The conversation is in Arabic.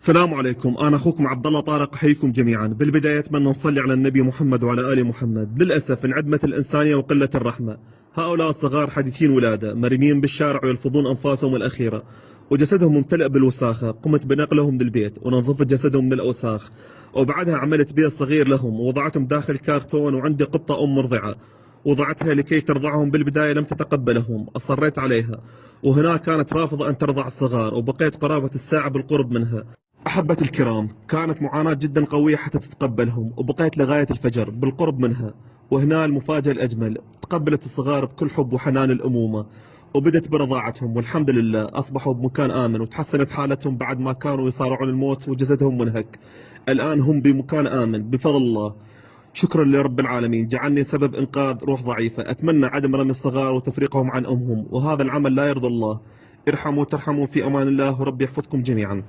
السلام عليكم، أنا أخوكم عبد الله طارق، أحييكم جميعا. بالبداية أتمنى نصلي على النبي محمد وعلى آل محمد. للأسف انعدمت الإنسانية وقلة الرحمة. هؤلاء الصغار حديثين ولادة مرميين بالشارع ويلفظون أنفاسهم الأخيرة وجسدهم ممتلئ بالوساخة. قمت بنقلهم للبيت ونظفت جسدهم من الأوساخ، وبعدها عملت بيت صغير لهم ووضعتهم داخل كرتون. وعندي قطة مرضعة وضعتها لكي ترضعهم. بالبداية لم تتقبلهم، أصريت عليها، وهناك كانت رافضة أن ترضع الصغار، وبقيت قرابة الساعة بالقرب منها. أحبتي الكرام، كانت معاناة جدا قوية حتى تتقبلهم، وبقيت لغاية الفجر بالقرب منها. وهنا المفاجأة الأجمل، تقبلت الصغار بكل حب وحنان الأمومة، وبدت برضاعتهم، والحمد لله أصبحوا بمكان آمن، وتحسنت حالتهم بعد ما كانوا يصارعون الموت وجسدهم منهك. الآن هم بمكان آمن بفضل الله. شكرا لرب العالمين، جعلني سبب إنقاذ روح ضعيفة. أتمنى عدم رمي الصغار وتفريقهم عن أمهم، وهذا العمل لا يرضي الله. ارحموا ترحموا، في أمان الله، ورب يحفظكم جميعا.